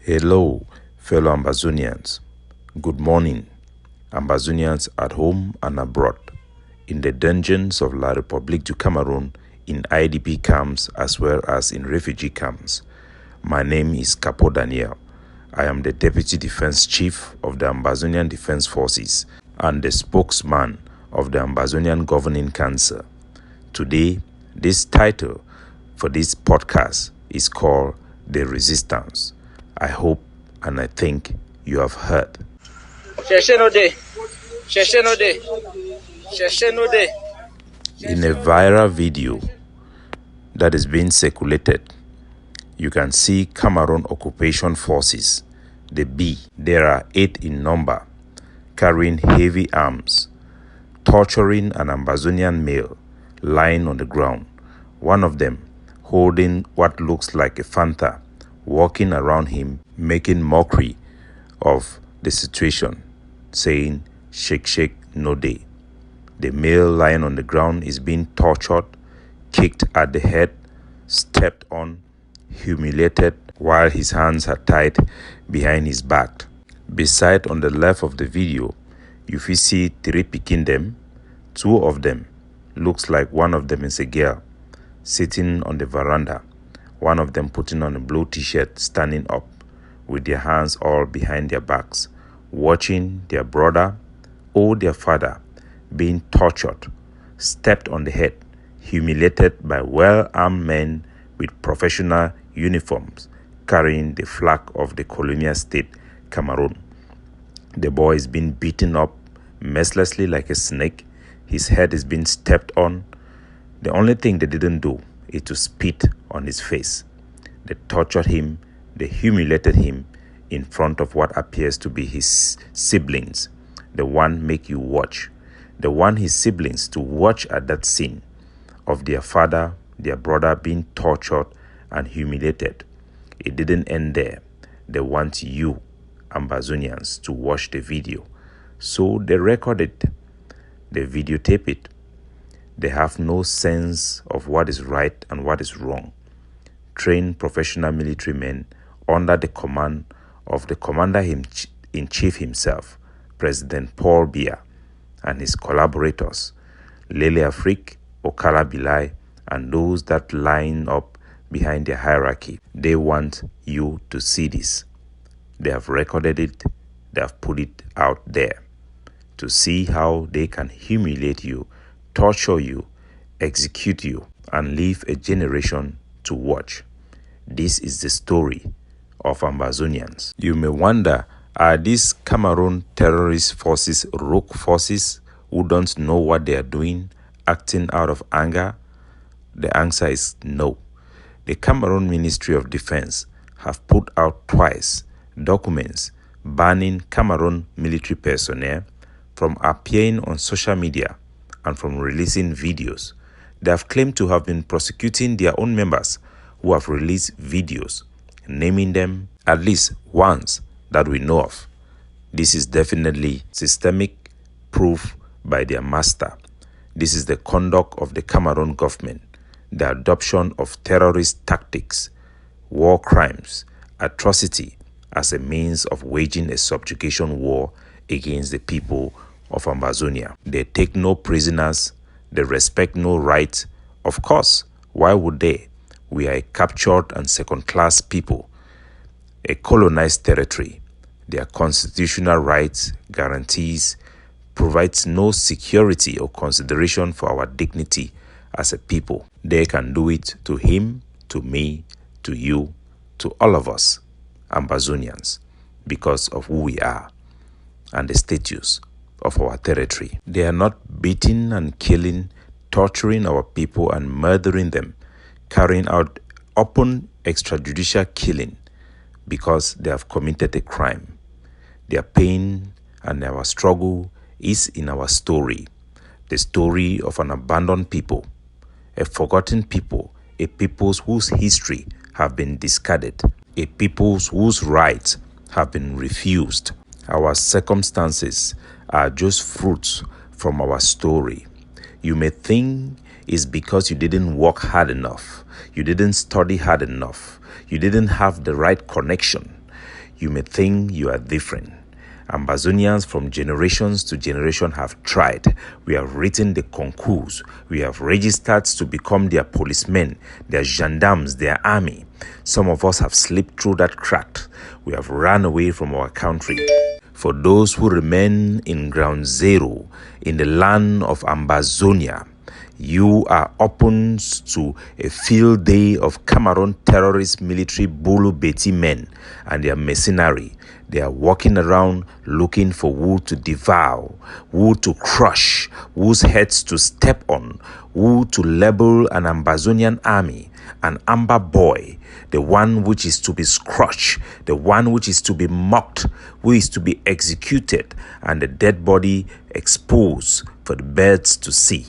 Hello, fellow Ambazonians. Good morning, Ambazonians at home and abroad, in the dungeons of La République du Cameroon, in IDP camps as well as in refugee camps. My name is Capo Daniel. I am the Deputy Defense Chief of the Ambazonian Defense Forces and the spokesman of the Ambazonian Governing Council. Today, this title for this podcast is called The Resistance. I hope and I think you have heard. In a viral video that is being circulated, you can see Cameroon Occupation Forces, the B. There are 8 in number, carrying heavy arms, torturing an Ambazonian male lying on the ground. One of them holding what looks like a Fanta, walking around him, making mockery of the situation, saying, "Shake, shake, no day." The male lying on the ground is being tortured, kicked at the head, stepped on, humiliated, while his hands are tied behind his back. Beside, on the left of the video, you will see 3 picking them. 2 of them looks like one of them is a girl sitting on the veranda. One of them putting on a blue t-shirt, standing up with their hands all behind their backs, watching their brother or their father being tortured, stepped on the head, humiliated by well-armed men with professional uniforms carrying the flag of the colonial state, Cameroon. The boy is being beaten up mercilessly like a snake. His head is being stepped on. The only thing they didn't do is to spit on his face. They tortured him, they humiliated him in front of what appears to be his siblings. The one make you watch. The one his siblings to watch at that scene of their father, their brother being tortured and humiliated. It didn't end there. They want you, Ambazonians, to watch the video. So they record it. They videotape it. They have no sense of what is right and what is wrong. Trained professional military men under the command of the commander-in-chief himself, President Paul Biya, and his collaborators, Lele Afrique, Okara Bilai, and those that line up behind their hierarchy. They want you to see this. They have recorded it. They have put it out there to see how they can humiliate you, torture you, execute you, and leave a generation to watch. This is the story of Ambazonians. You may wonder, are these Cameroon terrorist forces rogue forces who don't know what they are doing, acting out of anger? The answer is no. The Cameroon Ministry of Defense have put out twice documents banning Cameroon military personnel from appearing on social media and from releasing videos. They have claimed to have been prosecuting their own members who have released videos, naming them at least once that we know of. This is definitely systemic proof by their master. This is the conduct of the Cameroon government, the adoption of terrorist tactics, war crimes, atrocity as a means of waging a subjugation war against the people of Ambazonia. They take no prisoners, they respect no rights. Of course, why would they? We are a captured and second-class people, a colonized territory. Their constitutional rights, guarantees, provides no security or consideration for our dignity as a people. They can do it to him, to me, to you, to all of us, Ambazonians, because of who we are and the status of our territory. They are not beating and killing, torturing our people and murdering them, carrying out open extrajudicial killing because they have committed a crime. Their pain and our struggle is in our story, the story of an abandoned people, a forgotten people, a people whose history have been discarded, a people whose rights have been refused. Our circumstances are just fruits from our story. You may think it's because you didn't work hard enough, you didn't study hard enough, you didn't have the right connection, You may think you are different. Ambazonians from generations to generation have tried. We have written the concours. We have registered to become their policemen, their gendarmes, their army. Some of us have slipped through that crack. We have run away from our country. For those who remain in ground zero, in the land of Ambazonia, you are open to a field day of Cameroon terrorist military Bulu Beti men and their mercenary. They are walking around looking for who to devour, who to crush, whose heads to step on, who to label an Ambazonian army, an amber boy, the one which is to be crushed, the one which is to be mocked, who is to be executed, and the dead body exposed for the birds to see.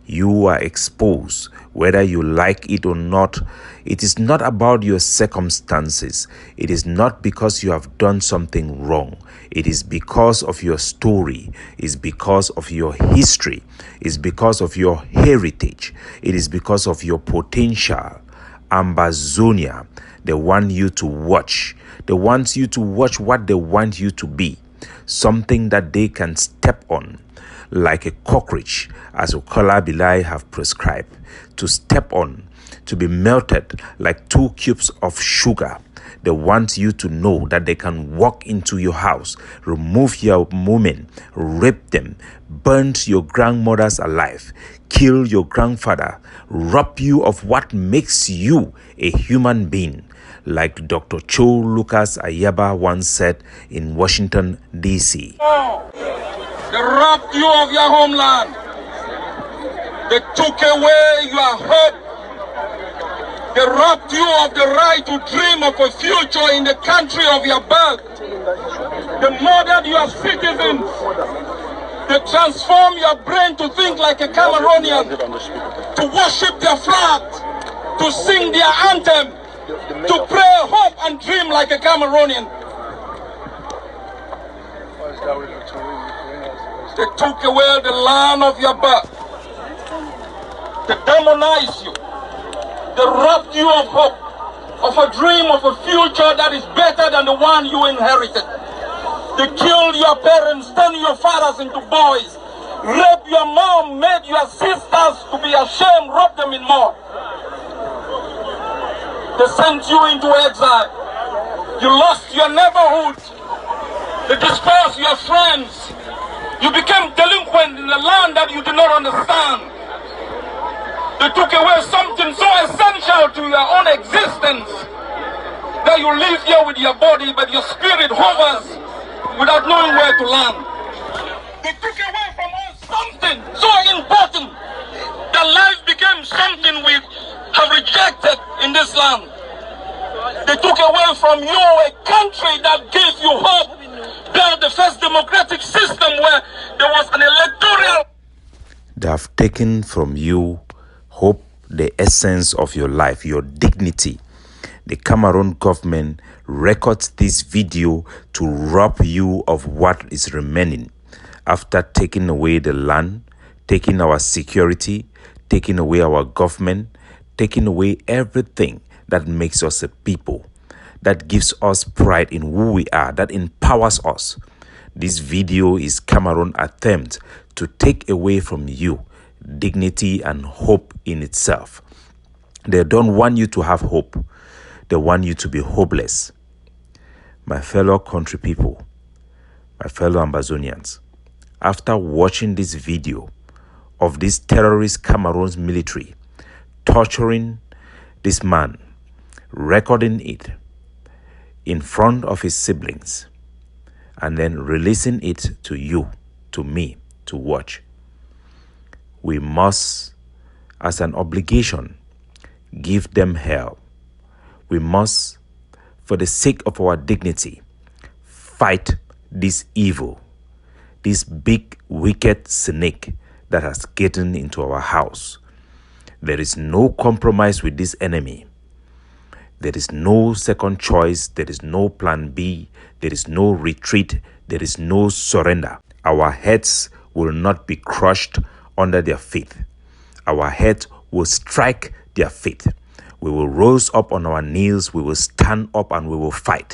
You are exposed, whether you like it or not. It is not about your circumstances. It is not because you have done something wrong. It is because of your story. It's because of your history. It's because of your heritage. It is because of your potential. Ambazonia, they want you to watch. They want you to watch what they want you to be. Something that they can step on. Like a cockroach, as Okola Bilai have prescribed, to step on, to be melted like 2 cubes of sugar. They want you to know that they can walk into your house, remove your women, rape them, burn your grandmothers alive, kill your grandfather, rob you of what makes you a human being. Like Dr. Cho Lucas Ayaba once said in Washington, D.C. They robbed you of your homeland. They took away your hope. They robbed you of the right to dream of a future in the country of your birth. They murdered your citizens. They transformed your brain to think like a Cameroonian, to worship their flag, to sing their anthem, to pray, hope, and dream like a Cameroonian. They took away the land of your birth. They demonized you. They robbed you of hope, of a dream of a future that is better than the one you inherited. They killed your parents, turned your fathers into boys, raped your mom, made your sisters to be ashamed, robbed them in more. They sent you into exile. You lost your neighborhood. They dispersed your friends. You became delinquent in a land that you did not understand. They took away something so essential to your own existence that you live here with your body, but your spirit hovers without knowing where to land. They took away from us something so important that life became something we have rejected in this land. They took away from you a country that gave you hope, built the first democratic system where there was an electoral. They have taken from you hope, the essence of your life, your dignity. The Cameroon government records this video to rob you of what is remaining after taking away the land, taking our security, taking away our government, taking away everything that makes us a people, that gives us pride in who we are, that empowers us. This video is Cameroon's attempt to take away from you dignity and hope in itself. They don't want you to have hope. They want you to be hopeless. My fellow country people, my fellow Ambazonians, after watching this video of this terrorist Cameroon's military torturing this man, recording it in front of his siblings, and then releasing it to you, to me, to watch, we must, as an obligation, give them hell. We must, for the sake of our dignity, fight this evil, this big wicked snake that has gotten into our house. There is no compromise with this enemy. There is no second choice. There is no plan B. There is no retreat. There is no surrender. Our heads will not be crushed under their feet. Our heads will strike their feet. We will rise up on our knees. We will stand up and we will fight.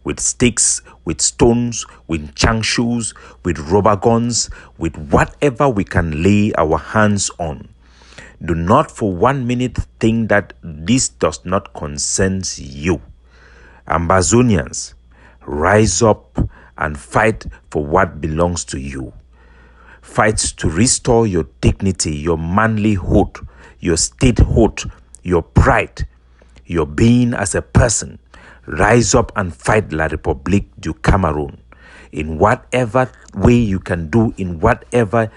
with sticks, with stones, with changshoes, with rubber guns, with whatever we can lay our hands on. Do not for 1 minute think that this does not concern you. Ambazonians, rise up and fight for what belongs to you. Fight to restore your dignity, your manlyhood, your statehood, your pride, your being as a person. Rise up and fight La République du Cameroon in whatever way you can do, in whatever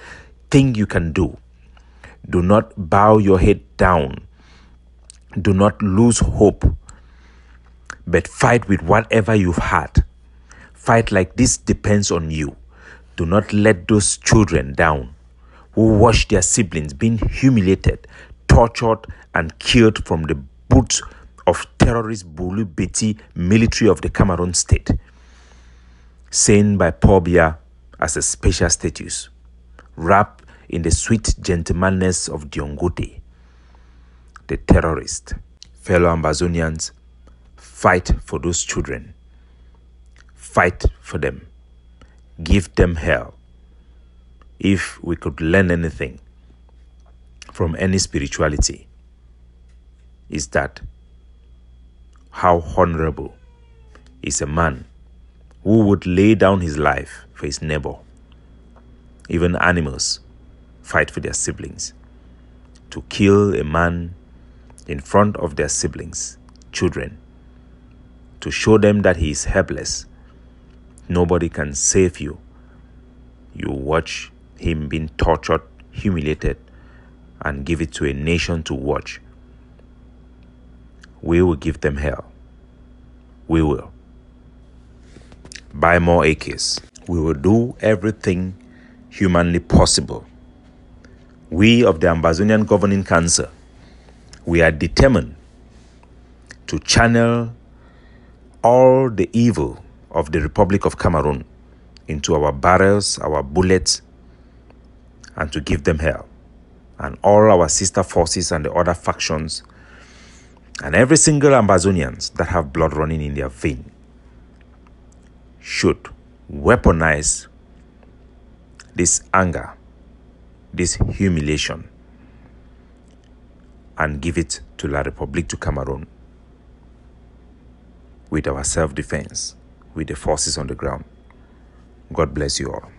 thing you can do. Do not bow your head down. Do not lose hope, but fight with whatever you've had. Fight like this depends on you. Do not let those children down who watch their siblings being humiliated, tortured, and killed from the boots of terrorist Bulu Beti military of the Cameroon state, seen by Paul Biya as a special status, wrapped in the sweet gentlemanness of Diongote, the terrorist. Fellow Ambazonians, fight for those children. Fight for them. Give them hell. If we could learn anything from any spirituality, is that how honorable is a man who would lay down his life for his neighbor. Even animals fight for their siblings. To kill a man in front of their siblings, children, to show them that he is helpless, nobody can save you. You watch him being tortured, humiliated, and give it to a nation to watch. We will give them hell. We will. Buy more AKs. We will do everything humanly possible. We of the Ambazonian Governing Council, we are determined to channel all the evil of the Republic of Cameroon into our barrels, our bullets, and to give them hell. And all our sister forces and the other factions and every single Ambazonians that have blood running in their vein should weaponize this anger, this humiliation, and give it to La République du Cameroon with our self-defense, with the forces on the ground. God bless you all.